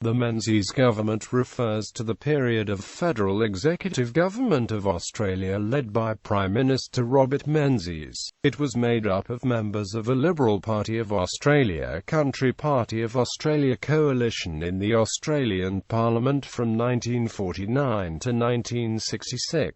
The Menzies government refers to the period of federal executive government of Australia led by Prime Minister Robert Menzies. It was made up of members of a Liberal Party of Australia, Country Party of Australia coalition in the Australian Parliament from 1949 to 1966.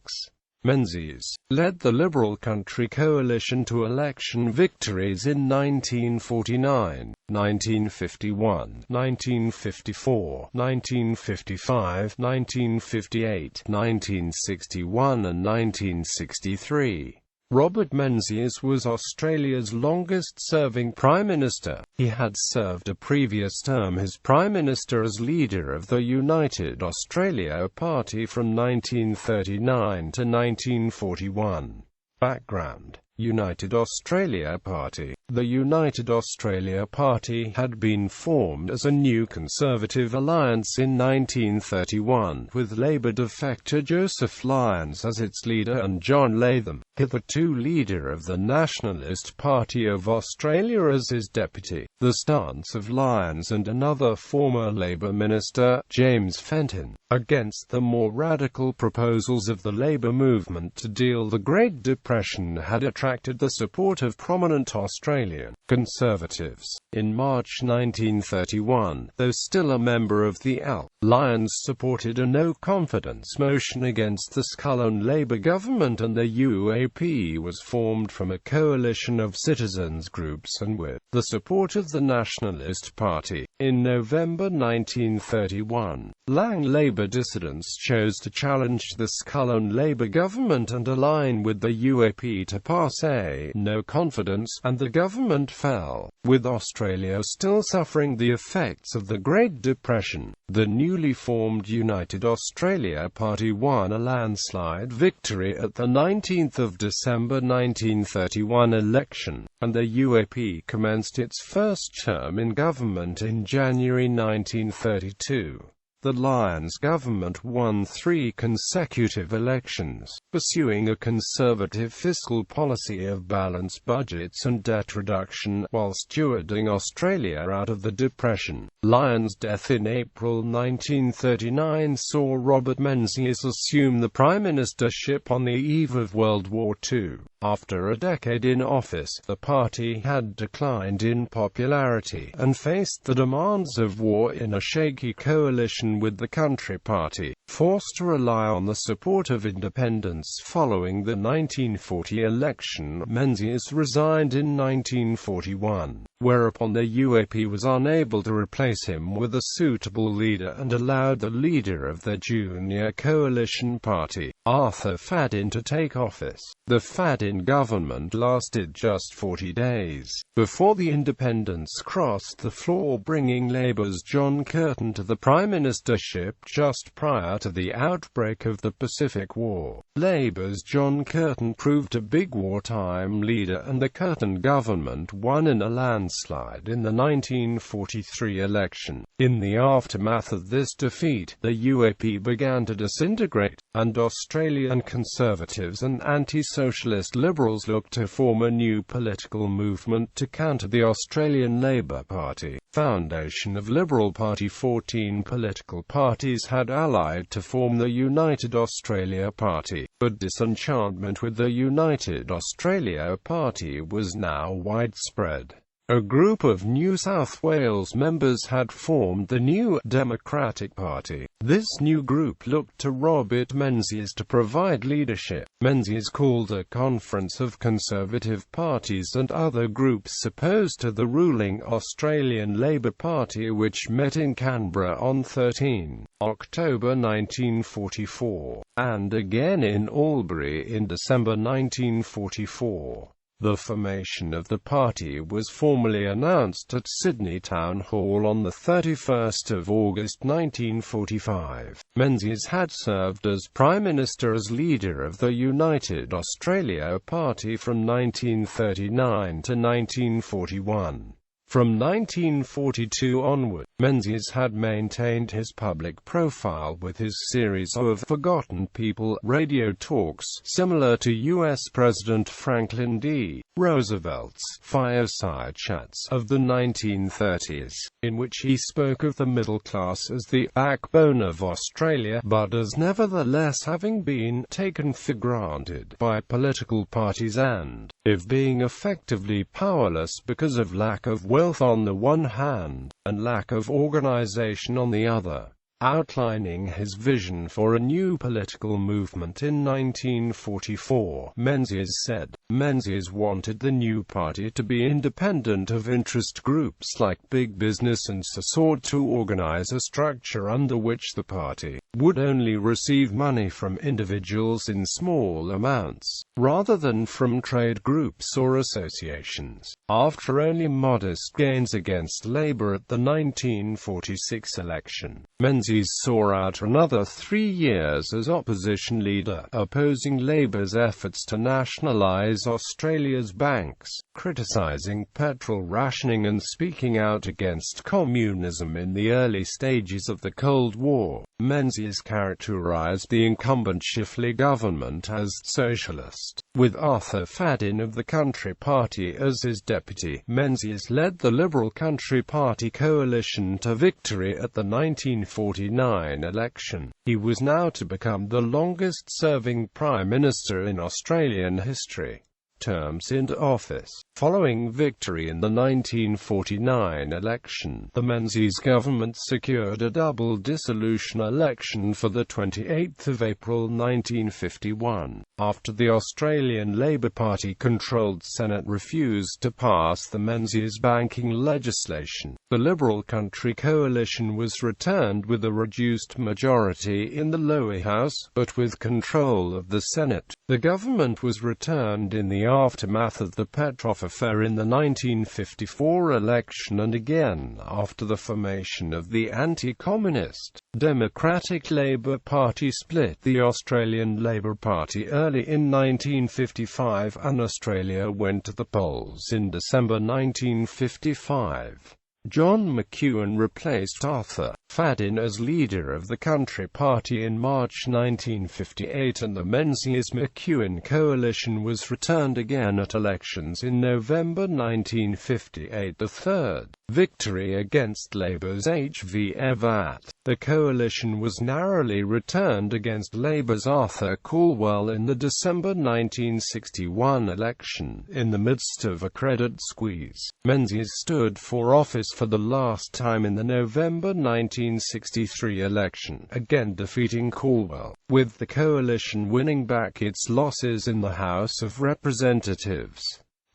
Menzies led the Liberal Country coalition to election victories in 1949, 1951, 1954, 1955, 1958, 1961 and 1963. Robert Menzies was Australia's longest-serving Prime Minister. He had served a previous term as Prime Minister as leader of the United Australia Party from 1939 to 1941. Background: United Australia Party. The United Australia Party had been formed as a new Conservative alliance in 1931, with Labor defector Joseph Lyons as its leader and John Latham, hitherto leader of the Nationalist Party of Australia, as his deputy. The stance of Lyons and another former Labor minister, James Fenton, against the more radical proposals of the Labor movement to deal the Great Depression had attracted the support of prominent Australian Conservatives. In March 1931, though still a member of the AL, Lyons supported a no-confidence motion against the Scullin Labor government, and the UAP was formed from a coalition of citizens groups and with the support of the Nationalist Party. In November 1931, Lang Labor dissidents chose to challenge the Scullin Labor government and align with the UAP to pass a no-confidence, and the government fell. With Australia still suffering the effects of the Great Depression, the newly formed United Australia Party won a landslide victory at the 19th of December 1931 election, and the UAP commenced its first term in government in January 1932. The Lyons government won 3 consecutive elections, pursuing a conservative fiscal policy of balanced budgets and debt reduction, while stewarding Australia out of the Depression. Lyons' death in April 1939 saw Robert Menzies assume the prime ministership on the eve of World War II. After a decade in office, the party had declined in popularity, and faced the demands of war in a shaky coalition with the Country Party, forced to rely on the support of independents following the 1940 election. Menzies resigned in 1941, whereupon the UAP was unable to replace him with a suitable leader and allowed the leader of the junior coalition party, Arthur Fadden, to take office. The Fadden government lasted just 40 days, before the independents crossed the floor, bringing Labour's John Curtin to the prime ministership just prior to the outbreak of the Pacific War. Labour's John Curtin proved a big wartime leader, and the Curtin government won in a landslide in the 1943 election. In the aftermath of this defeat, the UAP began to disintegrate, and Australian Conservatives and anti-socialist Liberals looked to form a new political movement to counter the Australian Labor Party. Foundation of Liberal Party. 14 political parties had allied to form the United Australia Party, but disenchantment with the United Australia Party was now widespread. A group of New South Wales members had formed the New Democratic Party. This new group looked to Robert Menzies to provide leadership. Menzies called a conference of Conservative parties and other groups opposed to the ruling Australian Labor Party, which met in Canberra on 13 October 1944, and again in Albury in December 1944. The formation of the party was formally announced at Sydney Town Hall on 31 August 1945. Menzies had served as Prime Minister as leader of the United Australia Party from 1939 to 1941. From 1942 onward, Menzies had maintained his public profile with his series of Forgotten People radio talks, similar to U.S. President Franklin D. Roosevelt's fireside chats of the 1930s, in which he spoke of the middle class as the backbone of Australia, but as nevertheless having been taken for granted by political parties and, if being effectively powerless because of lack of wealth on the one hand, and lack of organization on the other. Outlining his vision for a new political movement in 1944, Menzies said, Menzies wanted the new party to be independent of interest groups like big business and sought to organize a structure under which the party would only receive money from individuals in small amounts, rather than from trade groups or associations. After only modest gains against Labour at the 1946 election, Menzies saw out another 3 years as opposition leader, opposing Labour's efforts to nationalise Australia's banks, criticising petrol rationing and speaking out against communism in the early stages of the Cold War. Menzies characterised the incumbent Chifley government as socialist, with Arthur Fadden of the Country Party as his deputy. Menzies led the Liberal Country Party coalition to victory at the 1949 election. He was now to become the longest-serving Prime Minister in Australian history. Terms into office. Following victory in the 1949 election, the Menzies government secured a double dissolution election for the 28th of April 1951, after the Australian Labor Party-controlled Senate refused to pass the Menzies banking legislation. The Liberal Country coalition was returned with a reduced majority in the lower house, but with control of the Senate. The government was returned in the aftermath of the Petrov affair in the 1954 election and again after the formation of the anti-communist Democratic Labour Party split the Australian Labor Party early in 1955, and Australia went to the polls in December 1955. John McEwen replaced Arthur Fadden as leader of the Country Party in March 1958, and the Menzies-McEwen coalition was returned again at elections in November 1958. The third victory against Labour's H.V. Evatt. The coalition was narrowly returned against Labour's Arthur Calwell in the December 1961 election, in the midst of a credit squeeze. Menzies stood for office for the last time in the November 1963 election, again defeating Calwell, with the coalition winning back its losses in the House of Representatives.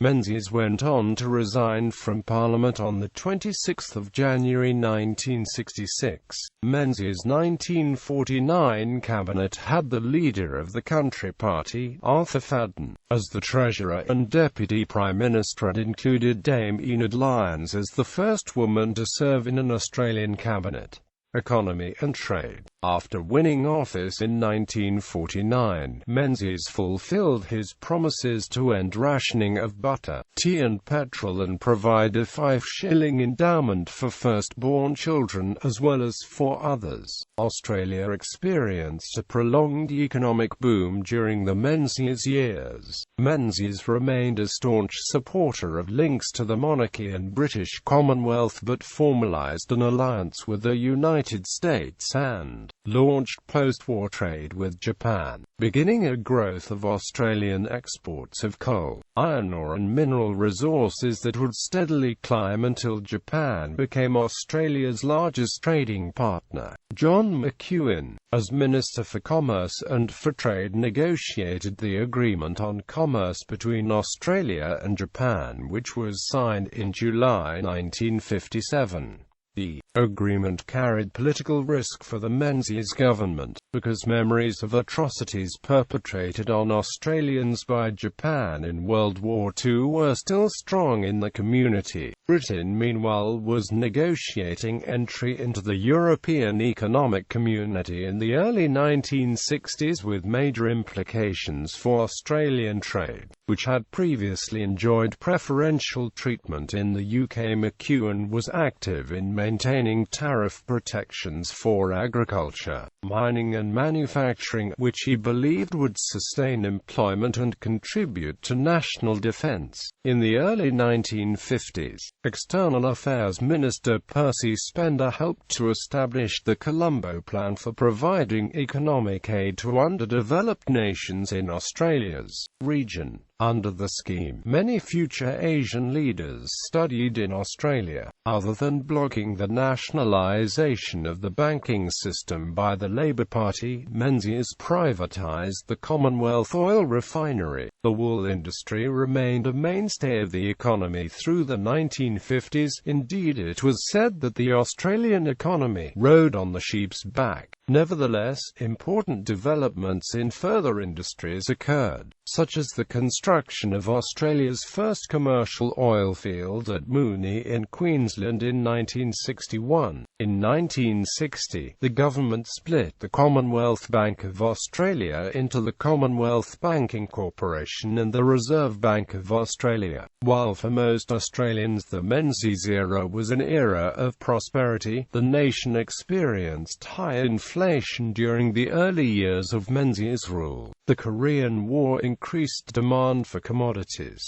Menzies went on to resign from Parliament on 26 January 1966. Menzies' 1949 cabinet had the leader of the Country Party, Arthur Fadden, as the Treasurer and Deputy Prime Minister, and included Dame Enid Lyons as the first woman to serve in an Australian cabinet. Economy and trade. After winning office in 1949, Menzies fulfilled his promises to end rationing of butter, tea and petrol and provide a 5-shilling endowment for firstborn children as well as for others. Australia experienced a prolonged economic boom during the Menzies years. Menzies remained a staunch supporter of links to the monarchy and British Commonwealth, but formalised an alliance with the United States and launched post-war trade with Japan, beginning a growth of Australian exports of coal, iron ore and mineral resources that would steadily climb until Japan became Australia's largest trading partner. John McEwen, as Minister for Commerce and for Trade, negotiated the Agreement on Commerce between Australia and Japan, which was signed in July 1957. The agreement carried political risk for the Menzies government, because memories of atrocities perpetrated on Australians by Japan in World War II were still strong in the community. Britain, meanwhile, was negotiating entry into the European Economic Community in the early 1960s, with major implications for Australian trade. which had previously enjoyed preferential treatment in the UK. McEwen was active in maintaining tariff protections for agriculture, mining and manufacturing, which he believed would sustain employment and contribute to national defence. In the early 1950s, External Affairs Minister Percy Spender helped to establish the Colombo Plan for providing economic aid to underdeveloped nations in Australia's region. Under the scheme, many future Asian leaders studied in Australia. Other than blocking the nationalisation of the banking system by the Labour Party, Menzies privatised the Commonwealth Oil Refinery. The wool industry remained a mainstay of the economy through the 1950s. Indeed, it was said that the Australian economy rode on the sheep's back. Nevertheless, important developments in further industries occurred, such as the construction of Australia's first commercial oil field at Moonee in Queensland in 1961. In 1960, the government split the Commonwealth Bank of Australia into the Commonwealth Banking Corporation and the Reserve Bank of Australia. While for most Australians the Menzies era was an era of prosperity, the nation experienced high inflation during the early years of Menzies' rule. The Korean War increased demand for commodities.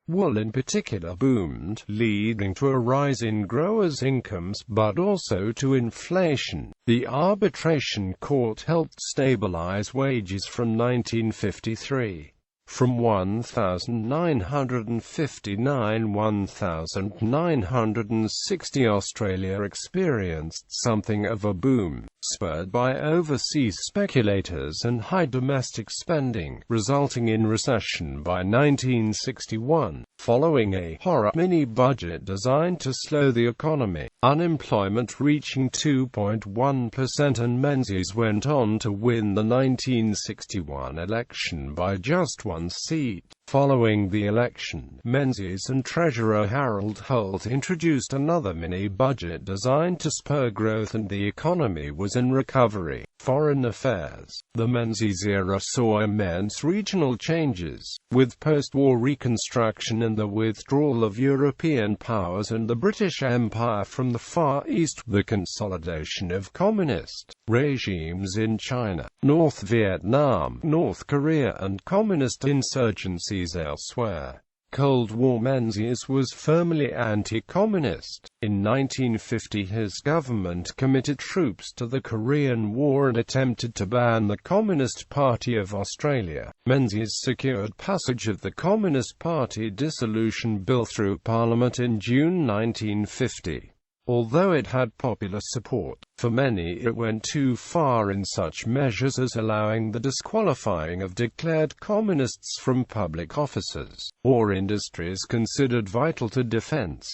Wool in particular boomed, leading to a rise in growers' incomes, but also to inflation. The arbitration court helped stabilize wages from 1953. From 1959–1960, Australia experienced something of a boom, spurred by overseas speculators and high domestic spending, resulting in recession by 1961. Following a horror mini-budget designed to slow the economy, unemployment reaching 2.1%, and Menzies went on to win the 1961 election by just one seat. Following the election, Menzies and Treasurer Harold Holt introduced another mini-budget designed to spur growth, and the economy was in recovery. Foreign affairs. The Menzies era saw immense regional changes, with post-war reconstruction and the withdrawal of European powers and the British Empire from the Far East, the consolidation of communist regimes in China, North Vietnam, North Korea, and communist insurgencies elsewhere. Cold War. Menzies was firmly anti-communist. In 1950 his government committed troops to the Korean War and attempted to ban the Communist Party of Australia. Menzies secured passage of the Communist Party dissolution bill through Parliament in June 1950. Although it had popular support, for many it went too far in such measures as allowing the disqualifying of declared communists from public offices or industries considered vital to defense.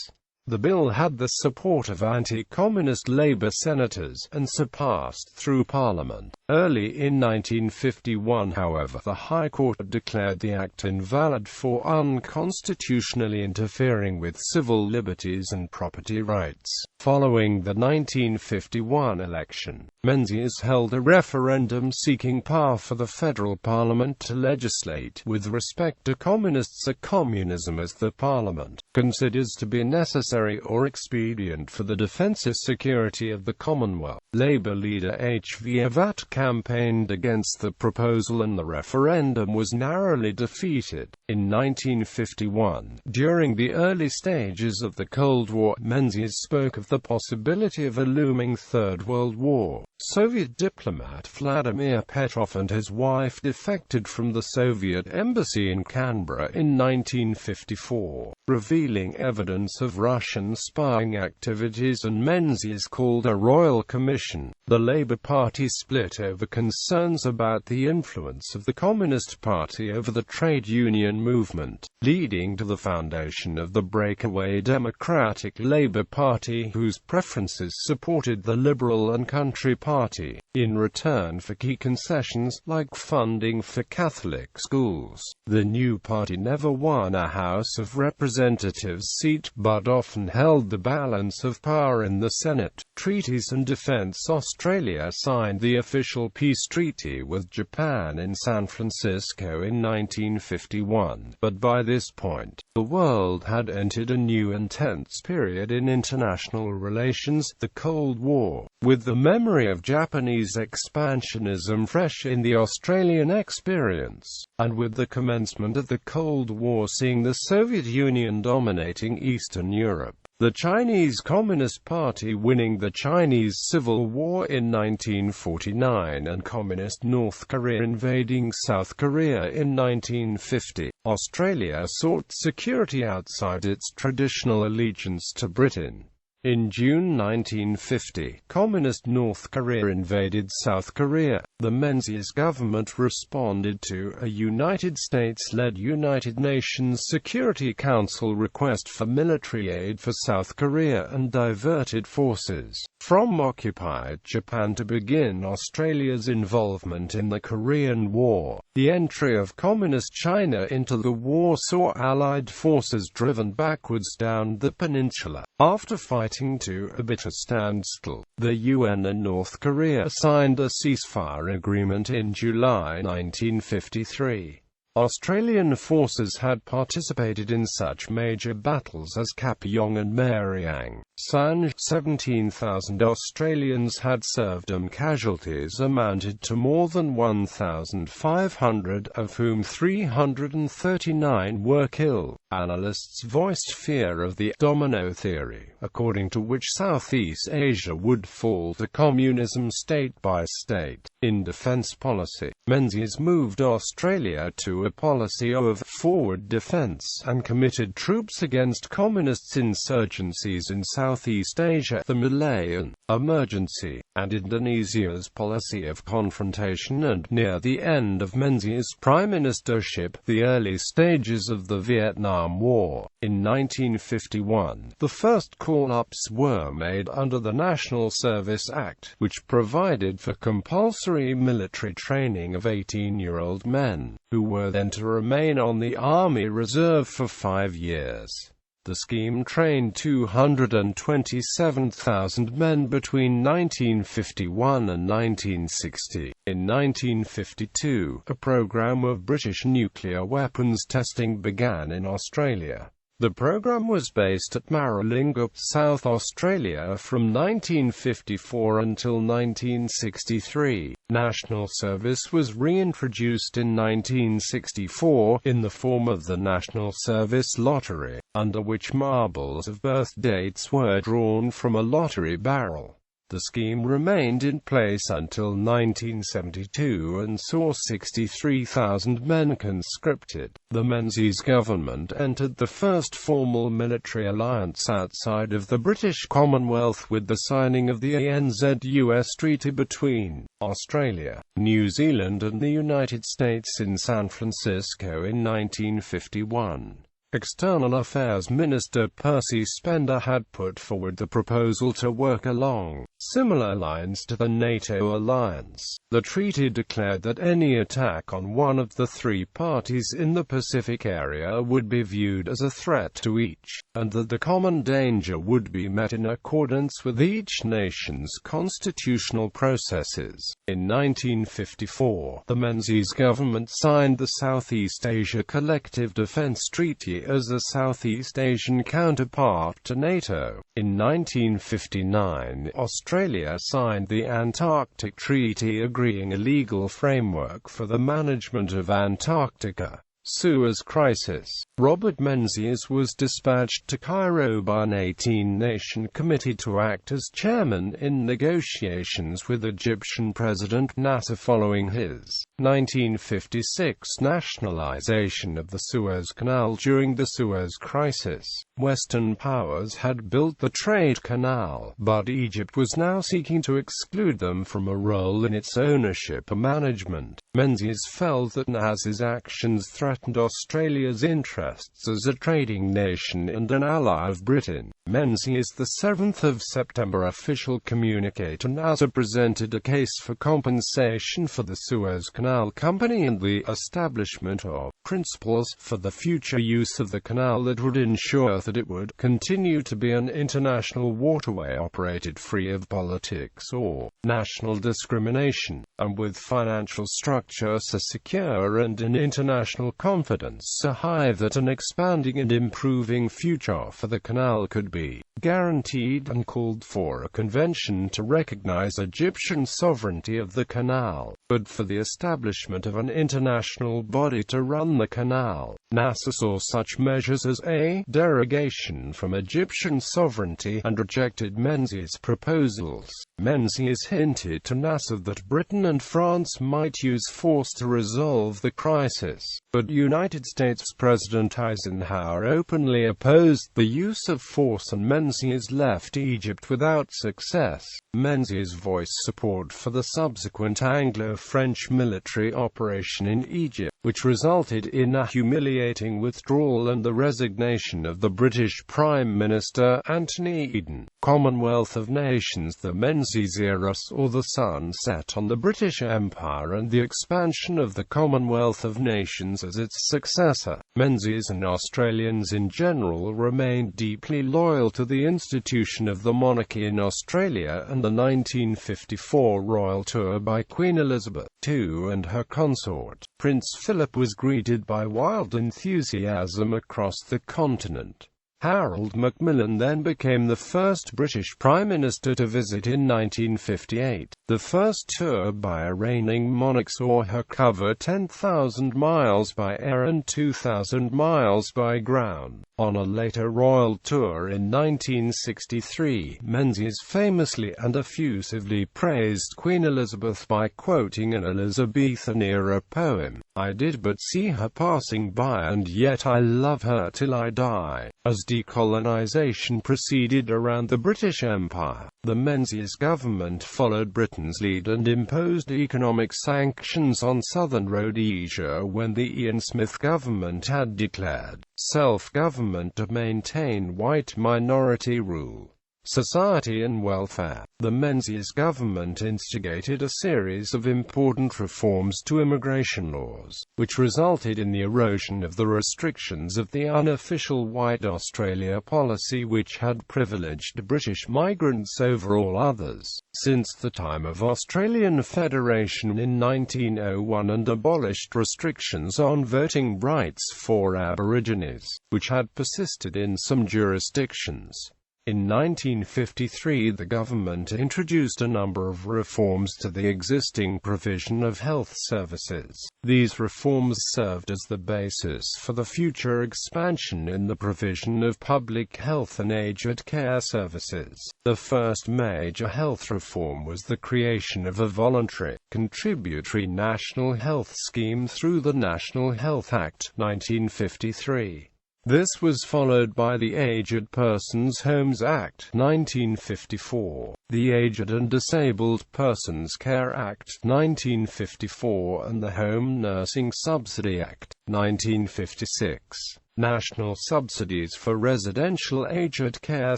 The bill had the support of anti-communist Labour senators, and passed through Parliament. Early in 1951, however, the High Court declared the Act invalid for unconstitutionally interfering with civil liberties and property rights. Following the 1951 election, Menzies held a referendum seeking power for the federal parliament to legislate with respect to communists, or communism as the parliament considers to be necessary or expedient for the defensive security of the Commonwealth. Labour leader H.V. Avat campaigned against the proposal, and the referendum was narrowly defeated. In 1951, during the early stages of the Cold War, Menzies spoke of the possibility of a looming Third World War. Soviet diplomat Vladimir Petrov and his wife defected from the Soviet embassy in Canberra in 1954, revealing evidence of Russian spying activities, and Menzies called a royal commission. The Labour Party split over concerns about the influence of the Communist Party over the trade union movement, leading to the foundation of the breakaway Democratic Labour Party, whose preferences supported the Liberal and Country Party. party, in return for key concessions, like funding for Catholic schools. The new party never won a House of Representatives seat, but often held the balance of power in the Senate. Treaties and defense. Australia signed the official peace treaty with Japan in San Francisco in 1951, but by this point, the world had entered a new intense period in international relations, the Cold War. With the memory of Japanese expansionism fresh in the Australian experience, and with the commencement of the Cold War seeing the Soviet Union dominating Eastern Europe, the Chinese Communist Party winning the Chinese Civil War in 1949 and Communist North Korea invading South Korea in 1950, Australia sought security outside its traditional allegiance to Britain. In June 1950, Communist North Korea invaded South Korea. The Menzies government responded to a United States-led United Nations Security Council request for military aid for South Korea and diverted forces from occupied Japan to begin Australia's involvement in the Korean War. The entry of Communist China into the war saw Allied forces driven backwards down the peninsula. After fighting to a bitter standstill, the UN and North Korea signed a ceasefire agreement in July 1953. Australian forces had participated in such major battles as Kapyong and Mariang Sanj. 17,000 Australians had served, and casualties amounted to more than 1,500, of whom 339 were killed. Analysts voiced fear of the domino theory, according to which Southeast Asia would fall to communism state by state. In defense policy, Menzies moved Australia to a policy of forward defense and committed troops against communist insurgencies in Southeast Asia, the Malayan Emergency, and Indonesia's policy of confrontation. And near the end of Menzies' prime ministership, the early stages of the Vietnam War. In 1951, the first call-ups were made under the National Service Act, which provided for compulsory military training of 18-year-old men, who were then to remain on the Army Reserve for 5 years. The scheme trained 227,000 men between 1951 and 1960. In 1952, a program of British nuclear weapons testing began in Australia. The program was based at Maralinga, South Australia from 1954 until 1963. National service was reintroduced in 1964, in the form of the National Service Lottery, under which marbles of birth dates were drawn from a lottery barrel. The scheme remained in place until 1972 and saw 63,000 men conscripted. The Menzies government entered the first formal military alliance outside of the British Commonwealth with the signing of the ANZ-US Treaty between Australia, New Zealand and the United States in San Francisco in 1951. External Affairs Minister Percy Spender had put forward the proposal to work along similar lines to the NATO alliance. The treaty declared that any attack on one of the three parties in the Pacific area would be viewed as a threat to each, and that the common danger would be met in accordance with each nation's constitutional processes. In 1954, the Menzies government signed the Southeast Asia Collective Defense Treaty as a Southeast Asian counterpart to NATO. In 1959, Australia signed the Antarctic Treaty, agreeing a legal framework for the management of Antarctica. Suez crisis. Robert Menzies was dispatched to Cairo by an 18-nation committee to act as chairman in negotiations with Egyptian President Nasser following his 1956 Nationalization of the Suez Canal. During the Suez Crisis, Western powers had built the trade canal, but Egypt was now seeking to exclude them from a role in its ownership and management. Menzies felt that as his actions threatened Australia's interests as a trading nation and an ally of Britain. Menzies' 7th of September official communique to NASA presented a case for compensation for the Suez Canal Company and the establishment of principles for the future use of the canal that would ensure that it would continue to be an international waterway operated free of politics or national discrimination, and with financial structure so secure and in international confidence so high that an expanding and improving future for the canal could be guaranteed, and called for a convention to recognize Egyptian sovereignty of the canal, but for the establishment of an international body to run the canal. NASA saw such measures as a derogation from Egyptian sovereignty and rejected Menzies' proposals. Menzies hinted to NASA that Britain and France might use force to resolve the crisis, but United States President Eisenhower openly opposed the use of force, and Menzies left Egypt without success. Menzies voiced support for the subsequent Anglo-French military operation in Egypt, which resulted in a humiliating withdrawal and the resignation of the British Prime Minister, Anthony Eden. Commonwealth of Nations. The Menzies era saw the sunset on the British Empire and the expansion of the Commonwealth of Nations as its successor. Menzies and Australians in general remained deeply loyal to the institution of the monarchy in Australia, and the 1954 royal tour by Queen Elizabeth II and her consort, Prince Philip, was greeted by wild enthusiasm across the continent. Harold Macmillan then became the first British Prime Minister to visit in 1958. The first tour by a reigning monarch saw her cover 10,000 miles by air and 2,000 miles by ground. On a later royal tour in 1963, Menzies famously and effusively praised Queen Elizabeth by quoting an Elizabethan-era poem, "I did but see her passing by, and yet I love her till I die." As decolonization proceeded around the British Empire, the Menzies government followed Britain's lead and imposed economic sanctions on southern Rhodesia when the Ian Smith government had declared self-government to maintain white minority rule, society and welfare. The Menzies government instigated a series of important reforms to immigration laws, which resulted in the erosion of the restrictions of the unofficial White Australia policy, which had privileged British migrants over all others since the time of Australian Federation in 1901, and abolished restrictions on voting rights for Aborigines, which had persisted in some jurisdictions. In 1953, the government introduced a number of reforms to the existing provision of health services. These reforms served as the basis for the future expansion in the provision of public health and aged care services. The first major health reform was the creation of a voluntary, contributory national health scheme through the National Health Act, 1953. This was followed by the Aged Persons Homes Act, 1954, the Aged and Disabled Persons Care Act, 1954, and the Home Nursing Subsidy Act, 1956. National subsidies for residential aged care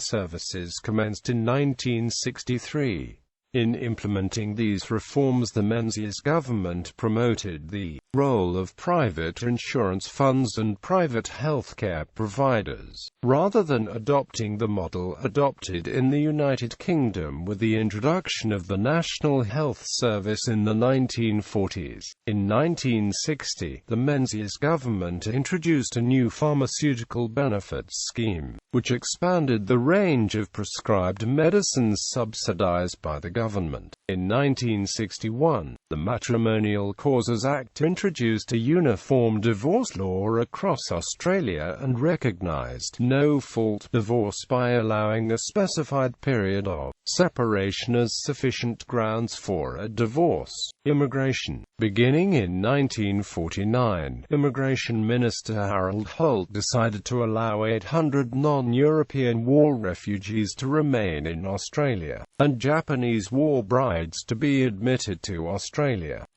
services commenced in 1963. In implementing these reforms, the Menzies government promoted the role of private insurance funds and private healthcare providers, rather than adopting the model adopted in the United Kingdom with the introduction of the National Health Service in the 1940s. In 1960, the Menzies government introduced a new pharmaceutical benefits scheme, which expanded the range of prescribed medicines subsidized by the government. In 1961, The Matrimonial Causes Act introduced a uniform divorce law across Australia and recognised no-fault divorce by allowing a specified period of separation as sufficient grounds for a divorce. Immigration. Beginning in 1949, Immigration Minister Harold Holt decided to allow 800 non-European war refugees to remain in Australia, and Japanese war brides to be admitted to Australia.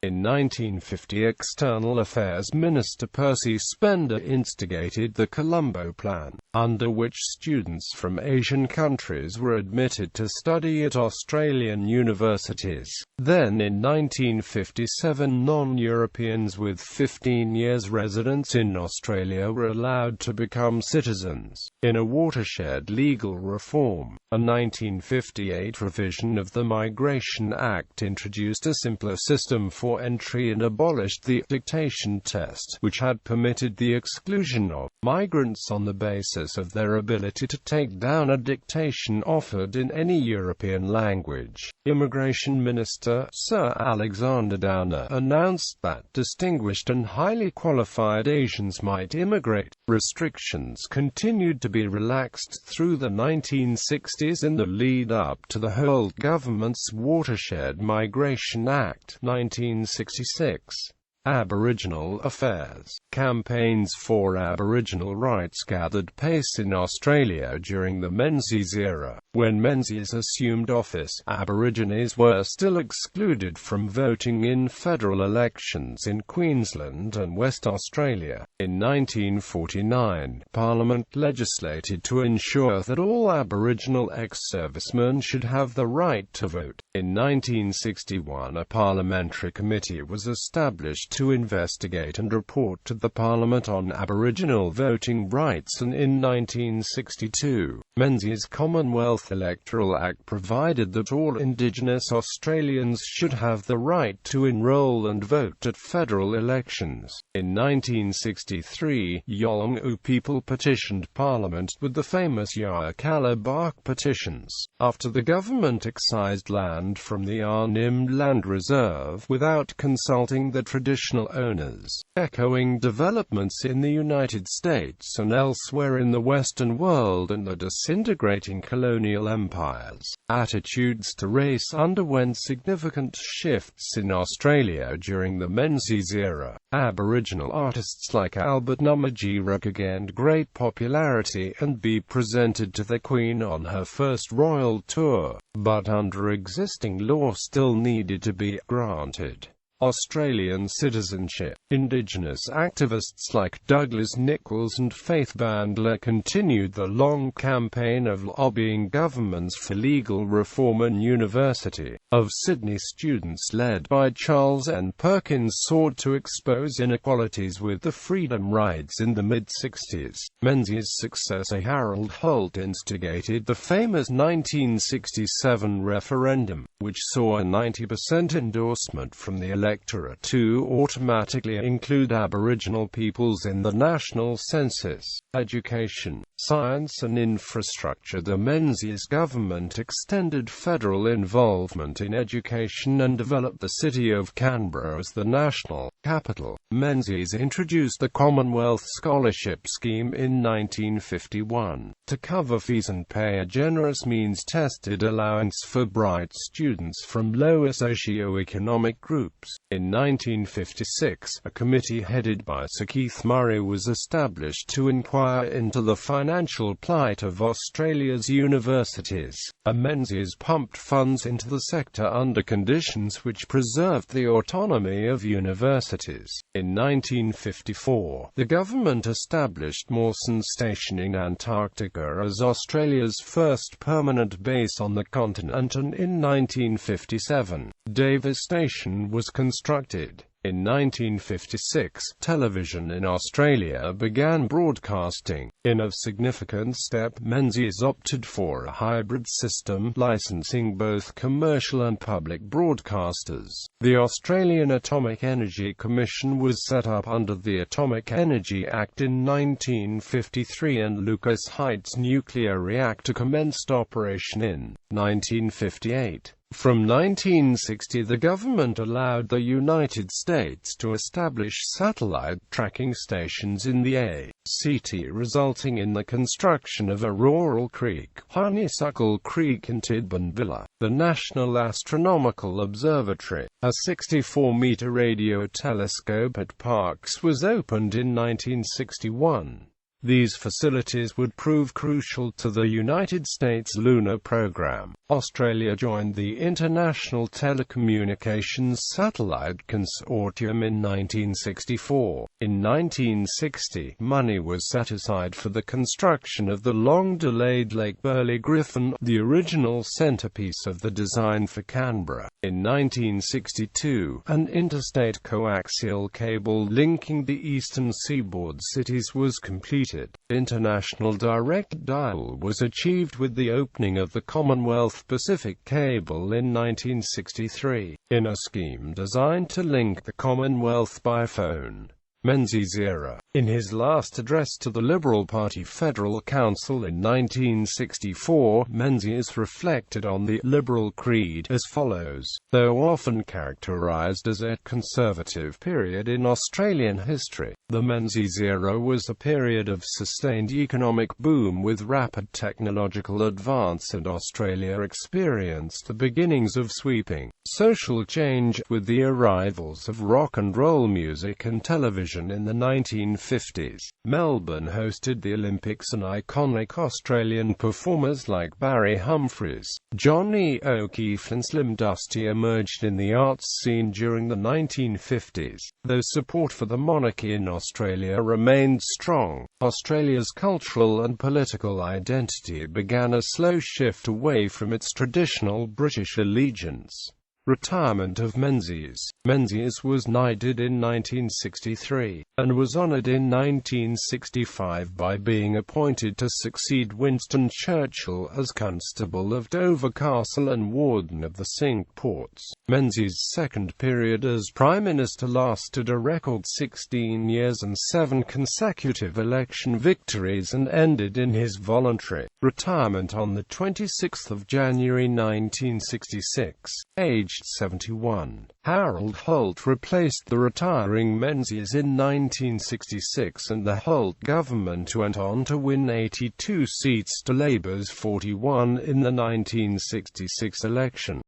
In 1950, External Affairs Minister Percy Spender instigated the Colombo Plan, under which students from Asian countries were admitted to study at Australian universities. Then in 1957, non-Europeans with 15 years residence in Australia were allowed to become citizens. In a watershed legal reform, a 1958 revision of the Migration Act introduced a simpler system for entry and abolished the dictation test, which had permitted the exclusion of migrants on the basis of their ability to take down a dictation offered in any European language. Immigration Minister Sir Alexander Downer announced that distinguished and highly qualified Asians might immigrate. Restrictions continued to be relaxed through the 1960s in the lead-up to the Holt government's Watershed Migration Act, 1966. Aboriginal affairs. Campaigns for Aboriginal rights gathered pace in Australia during the Menzies era. When Menzies assumed office, Aborigines were still excluded from voting in federal elections in Queensland and West Australia. In 1949, Parliament legislated to ensure that all Aboriginal ex-servicemen should have the right to vote. In 1961, a parliamentary committee was established to investigate and report to the Parliament on Aboriginal voting rights, and in 1962, Menzies Commonwealth Electoral Act provided that all Indigenous Australians should have the right to enrol and vote at federal elections. In 1963, Yolngu people petitioned Parliament with the famous Yirrkala Bark petitions, after the government excised land from the Arnhem Land Reserve without consulting the traditional owners, echoing developments in the United States and elsewhere in the Western world and the disintegrating colonial empires. Attitudes to race underwent significant shifts in Australia during the Menzies era. Aboriginal artists like Albert Namatjira gained great popularity and be presented to the Queen on her first royal tour, but under existing law still needed to be granted Australian citizenship. Indigenous activists like Douglas Nicholls and Faith Bandler continued the long campaign of lobbying governments for legal reform, and University of Sydney students led by Charles N. Perkins sought to expose inequalities with the freedom rides in the mid-60s. Menzies' successor Harold Holt instigated the famous 1967 referendum, which saw a 90% endorsement from the electorate to automatically include Aboriginal peoples in the national census. Education, science and infrastructure. The Menzies government extended federal involvement in education and developed the city of Canberra as the national capital. Menzies introduced the Commonwealth Scholarship Scheme in 1951, to cover fees and pay a generous means-tested allowance for bright students from lower socio-economic groups. In 1956, a committee headed by Sir Keith Murray was established to inquire into the financial plight of Australia's universities. Menzies pumped funds into the sector under conditions which preserved the autonomy of universities. In 1954, the government established Mawson Station in Antarctica as Australia's first permanent base on the continent, and in 1957, Davis Station was constructed. In 1956, television in Australia began broadcasting. In a significant step, Menzies opted for a hybrid system, licensing both commercial and public broadcasters. The Australian Atomic Energy Commission was set up under the Atomic Energy Act in 1953, and Lucas Heights nuclear reactor commenced operation in 1958. From 1960 the government allowed the United States to establish satellite tracking stations in the ACT, resulting in the construction of Auroral Creek, Honeysuckle Creek and Tidbinbilla. The National Astronomical Observatory, a 64-meter radio telescope at Parkes, was opened in 1961. These facilities would prove crucial to the United States lunar program. Australia joined the International Telecommunications Satellite Consortium in 1964. In 1960, money was set aside for the construction of the long-delayed Lake Burley Griffin, the original centerpiece of the design for Canberra. In 1962, an interstate coaxial cable linking the eastern seaboard cities was completed. International direct dial was achieved with the opening of the Commonwealth Pacific Cable in 1963, in a scheme designed to link the Commonwealth by phone. Menzies era. In his last address to the Liberal Party Federal Council in 1964, Menzies reflected on the Liberal creed as follows: though often characterized as a conservative period in Australian history, the Menzies era was a period of sustained economic boom with rapid technological advance, and Australia experienced the beginnings of sweeping social change, with the arrivals of rock and roll music and television in the 1950s. Melbourne hosted the Olympics, and iconic Australian performers like Barry Humphries, Johnny O'Keefe and Slim Dusty emerged in the arts scene during the 1950s. Though support for the monarchy in Australia remained strong, Australia's cultural and political identity began a slow shift away from its traditional British allegiance. Retirement of Menzies. Menzies was knighted in 1963, and was honoured in 1965 by being appointed to succeed Winston Churchill as Constable of Dover Castle and Warden of the Cinque Ports. Menzies' second period as Prime Minister lasted a record 16 years and 7 consecutive election victories, and ended in his voluntary retirement on the 26th of January 1966, aged 71. Harold Holt replaced the retiring Menzies in 1966, and the Holt government went on to win 82 seats to Labour's 41 in the 1966 election.